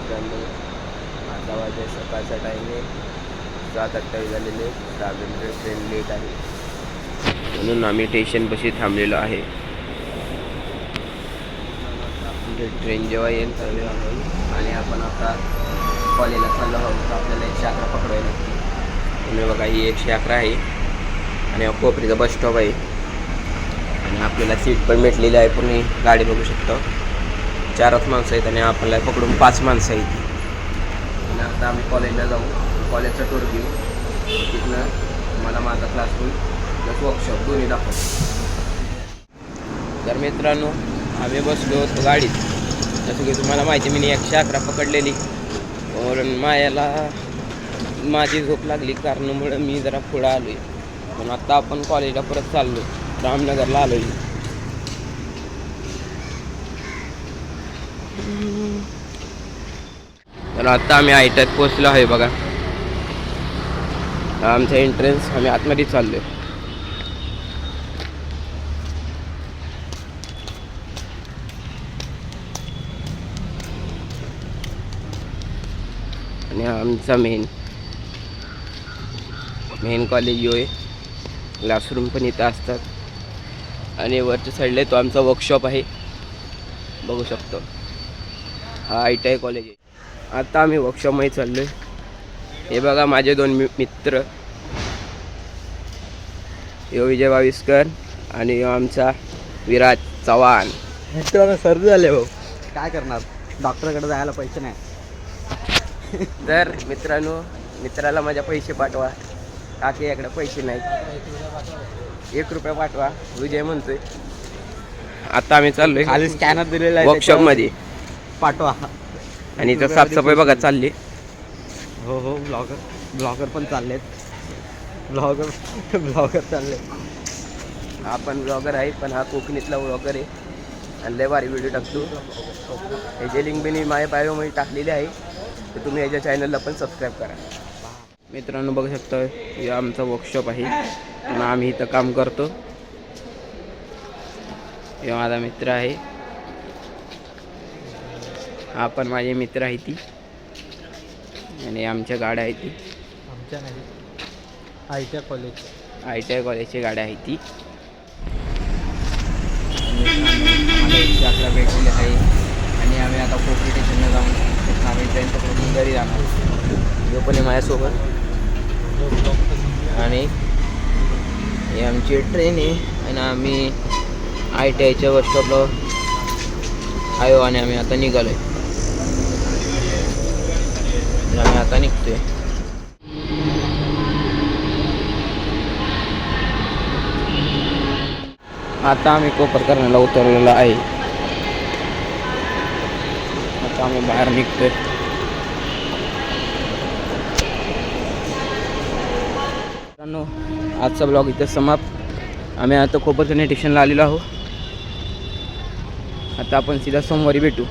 मित्रांनो, आता वाजे सकाळचा टाईम आहे 7:28 झालेले. 10 मिनिटं ट्रेन लेट आहे म्हणून आम्ही स्टेशनपाशी थांबलेलो आहे. ट्रेन जेव्हा येईल तेव्हा होईल. आणि आपण आता कॉलेजला चाललो आहोत. आपल्याला 111 पकडवायला लागते. तुम्ही बघा, ही 111 आहे आणि कोपरीचा बस स्टॉप आहे. आणि आपल्याला सीट पण भेटलेली आहे. पूर्ण गाडी बघू शकतो. 4च माणसं आहेत आणि आपल्याला पकडून 5 माणसं आहेत. आणि आता आम्ही कॉलेजला जाऊ, कॉलेजचा टूर घेऊ. तिथनं मला माझा क्लासरूम प्लस वर्कशॉप दोन्ही दाखवतो. तर मित्रांनो, आम्ही बसलो होतो गाडीत. जसं की तुम्हाला माहिती, मी 111 पकडलेली. कारण माझी झोप लागली कारणामुळं मी जरा पुढं आलो आहे. पण आता आपण कॉलेजला परत चाललो, रामनगरला आलो आहे. तर आता आम्ही आयट्यात पोचलो आहे. बघा, आमचा एंट्रन्स. आम्ही आतमध्ये चाललो आहे. आणि आमचा मेन कॉलेज जो आहे. क्लासरूम पण इथं असतात. आणि वरच्या साईडला तो आमचा वर्कशॉप आहे, बघू शकतो. हा ITI कॉलेज आहे. आता आम्ही वर्कशॉपमध्ये चाललो आहे. हे बघा, माझे 2 मित्र, यो विजय बाविस्कर आणि यो आमचा विराज चव्हाण. मित्रांनो, सर्दी झाले भाऊ, काय करणार, डॉक्टरकडे जायला पैसे नाही. तर मित्रांनो, मित्राला माझ्या पैसे पाठवा. काकी याकडे पैसे नाहीत. 1 रुपया पाठवा, विजय म्हणतोय. आता आम्ही चाललोय खाली स्कॅनर दिलेला आहे वर्कशॉपमध्ये. पाठवा. आणि इथं साफसफाई बघा चालली. हो, ब्लॉगर पण चाललेत. ब्लॉगर चालले. आपण ब्लॉगर आहे, पण हा कोकणीतला ब्लॉगर आहे. आणि लय भारी व्हिडिओ टाकतो. याची लिंक मी माझ्या बायोमध्ये टाकलेली आहे, तर तुम्ही याच्या चॅनलला पण सबस्क्राईब करा. मित्रांनो, बघू शकता, हे आमचा वर्कशॉप आहे आणि आम्ही इथं काम करतो. हे माझा मित्र आहे. हा पण माझे मित्र आहे ती. आणि आमच्या गाड्या आहेत ती. आमच्या नाही, ITI कॉलेजची गाड्या आहे ती. 111 भेटलेली आहे. आणि आम्ही आता कोकणी स्टेशनला जाऊन आम्ही ट्रेन पकडून घरी जाणार. जो पण आहे माझ्यासोबत. आणि ही आमची ट्रेन आहे. आणि आम्ही ITIच्या बस स्टॉपला आहे आणि आम्ही आता निघालो आहे. आम्ही आता निघतोय. आता आम्ही कोपरकरणाला उतरलेलो आहे. आता आम्ही बाहेर निघतोय. मित्रांनो, आजचा ब्लॉग इथं समाप्त. आम्ही आता कोपरकर्णा स्टेशनला आलेलो आहोत. आता आपण सीधा सोमवारी भेटू.